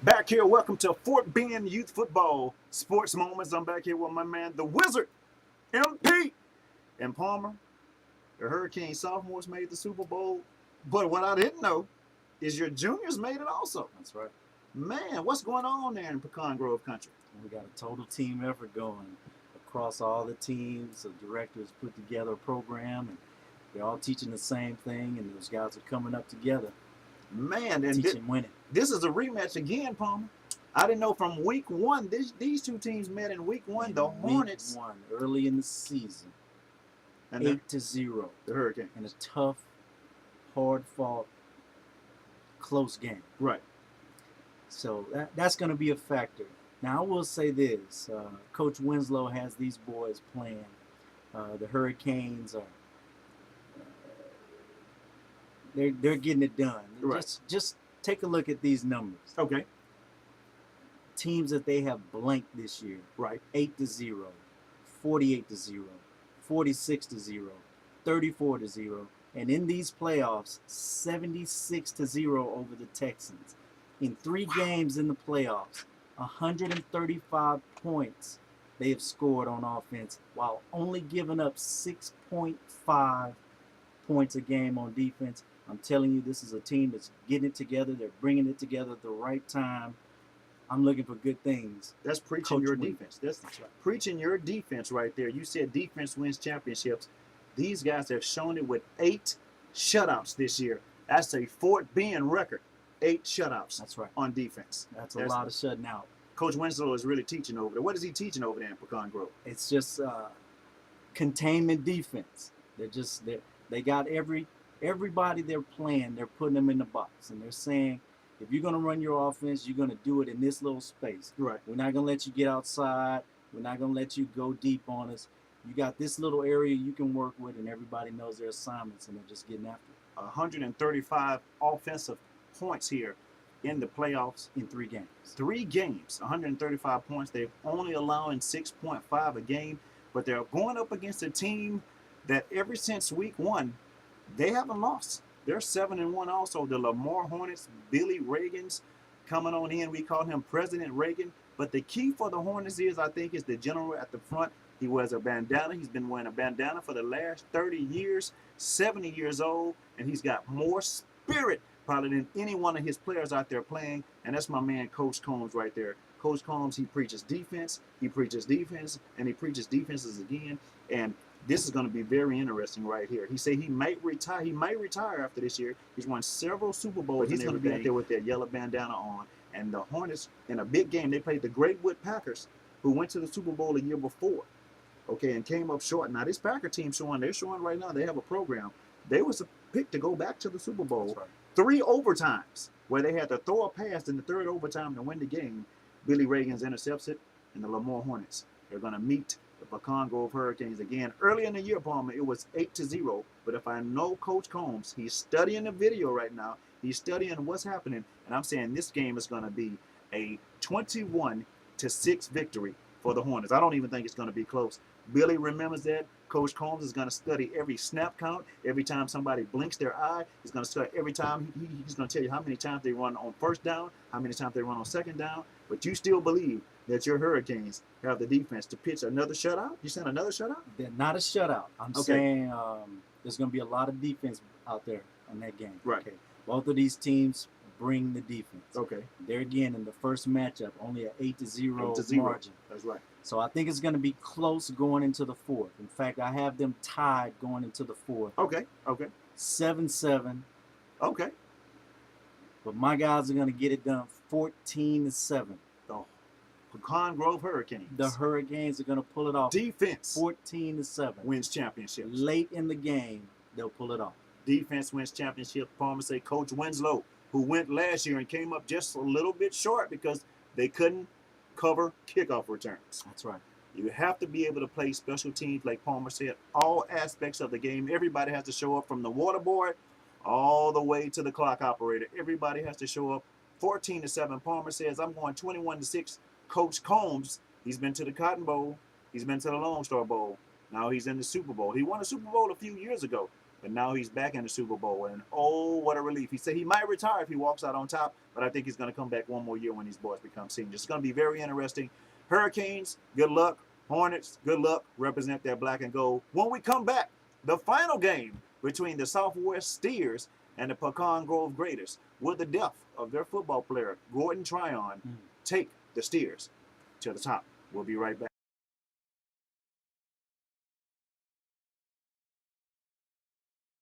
Back here, welcome to Fort Bend Youth Football Sports Moments. I'm back here with my man, the Wizard, MP, and Palmer. The Hurricane sophomores made the Super Bowl, but what I didn't know is your juniors made it also. That's right. Man, what's going on there in Pecan Grove Country? We got a total team effort going across all the teams. The directors put together a program, and they're all teaching the same thing, and those guys are coming up together. Man, and teaching winning. This is a rematch again, Palmer. I didn't know from week one. These two teams met in week one. In the Hornets won early in the season, and 8-0. The Hurricane in a tough, hard-fought, close game. Right. So that's going to be a factor. Now I will say this: Coach Winslow has these boys playing. The Hurricanes are they're getting it done. Right. Just take a look at these numbers. Okay. Teams that they have blanked this year. Right. 8-0, 48-0, 46-0, 34-0, and in these playoffs, 76-0 over the Texans. In 3 games in the playoffs, 135 points they have scored on offense while only giving up 6.5 points a game on defense. I'm telling you, this is a team that's getting it together. They're bringing it together at the right time. I'm looking for good things. That's preaching Coach your Winslow. defense. That's right. Preaching your defense right there. You said defense wins championships. These guys have shown it with 8 shutouts this year. That's a Fort Bend record. 8 shutouts. That's right. On defense. That's a lot of shutting out. Coach Winslow is really teaching over there. What is he teaching over there in Pecan Grove? It's just containment defense. They got everybody they're playing, they're putting them in the box, and they're saying, if you're going to run your offense, you're going to do it in this little space. Right. We're not going to let you get outside. We're not going to let you go deep on us. You got this little area you can work with, and everybody knows their assignments, and they're just getting after it. 135 offensive points here in the playoffs. In 3 games. 3 games, 135 points. They're only allowing 6.5 a game, but they're going up against a team that ever since week 1, they haven't lost. They're 7-1 also. The Lamar Hornets, Billy Reagan's coming on in. We call him President Reagan. But the key for the Hornets is, I think, is the general at the front. He wears a bandana. He's been wearing a bandana for the last 30 years, 70 years old, and he's got more spirit probably than any one of his players out there playing. And that's my man, Coach Combs, right there. Coach Combs, he preaches defense, and he preaches defenses again. And this is going to be very interesting right here. He said he might retire. He might retire after this year. He's won several Super Bowls. But he's going to be out there with that yellow bandana on. And the Hornets, in a big game, they played the Greatwood Packers, who went to the Super Bowl a year before, okay, and came up short. Now, this Packer team they're showing right now, they have a program. They was a pick to go back to the Super Bowl. That's right. 3 overtimes where they had to throw a pass in the 3rd overtime to win the game. Billy Reagan's intercepts it, and the Lamar Hornets, they're going to meet the Pecan Grove Hurricanes again. Early in the year, Palmer, it was 8-0. But if I know Coach Combs, he's studying the video right now. He's studying what's happening. And I'm saying this game is going to be a 21-6 victory for the Hornets. I don't even think it's going to be close. Billy remembers that. Coach Combs is going to study every snap count. Every time somebody blinks their eye, he's going to study every time. He's going to tell you how many times they run on 1st down, how many times they run on 2nd down. But you still believe that your Hurricanes have the defense to pitch another shutout? You saying another shutout? They're not a shutout. I'm saying there's going to be a lot of defense out there in that game. Right. Okay. Both of these teams bring the defense. Okay. They're again in the first matchup, only an 8-0 margin. That's right. So I think it's going to be close going into the 4th. In fact, I have them tied going into the 4th. Okay. Okay. 7-7. Okay. But my guys are going to get it done 14-7. The Pecan Grove Hurricanes. The Hurricanes are going to pull it off. Defense 14-7. wins championships. Late in the game, they'll pull it off. Defense wins championship. Palmer say Coach Winslow, who went last year and came up just a little bit short because they couldn't cover kickoff returns. That's right. You have to be able to play special teams, like Palmer said, all aspects of the game. Everybody has to show up, from the water boy all the way to the clock operator. Everybody has to show up. 14-7. Palmer says, I'm going 21-6. Coach Combs, he's been to the Cotton Bowl. He's been to the Lone Star Bowl. Now he's in the Super Bowl. He won a Super Bowl a few years ago. but now he's back in the Super Bowl, and oh, what a relief. He said he might retire if he walks out on top, but I think he's going to come back one more year when these boys become seniors. It's going to be very interesting. Hurricanes, good luck. Hornets, good luck. Represent that black and gold. When we come back, the final game between the Southwest Steers and the Pecan Grove Graders. Will the death of their football player, Gordon Tryon, take the Steers to the top? We'll be right back.